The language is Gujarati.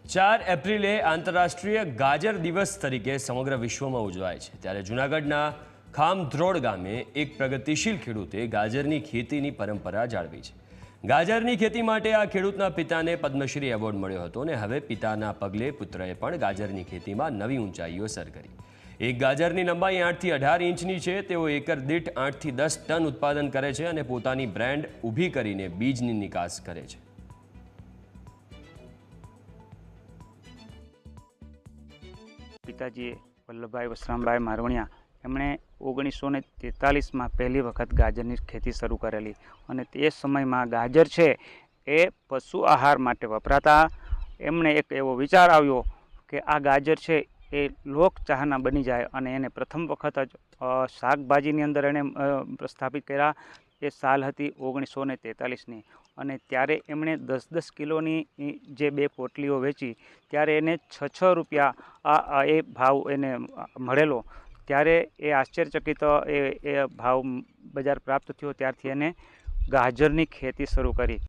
4 એપ્રિલે આંતરરાષ્ટ્રીય ગાજર દિવસ તરીકે સમગ્ર વિશ્વમાં ઉજવાય છે। ત્યારે જૂનાગઢના ખામધ્રોડ ગામે એક પ્રગતિશીલ ખેડૂતે ગાજરની ખેતીની પરંપરા જાળવી છે। ગાજરની ખેતી માટે આ ખેડૂતના પિતાને પદ્મશ્રી એવોર્ડ મળ્યો હતો અને હવે પિતાના પગલે પુત્રએ પણ ગાજરની ખેતીમાં નવી ઊંચાઈઓ સર કરી। એક ગાજરની લંબાઈ 8 થી 18 ઇંચની છે। તેઓ એકર દીઠ 8 થી 10 ટન ઉત્પાદન કરે છે અને પોતાની બ્રાન્ડ ઊભી કરીને બીજની નિકાસ કરે છે। पिताजी वल्लभभाई वसरामभाई मारवणिया एमणे 1943 में पहली वखत गाजर की खेती शुरू करेली और ते समय में गाजर है ए पशु आहार माटे वपराता। एमणे एक एवो विचार आव्यो कि आ गाजर है ए लोक चाहना बनी जाए और एने प्रथम वखत ज शाकभाजी अंदर एने प्रस्थापित कर्या। ए साल हती 1943 અને ત્યારે એમણે 10-10 કિલોની જે 2 પોટલીઓ વેચી ત્યારે એને 6 રૂપિયા એ ભાવ એને મળેલો। ત્યારે એ આશ્ચર્યચકિત એ ભાવ બજાર પ્રાપ્ત થયો। ત્યારથી એને ગાજરની ખેતી શરૂ કરી।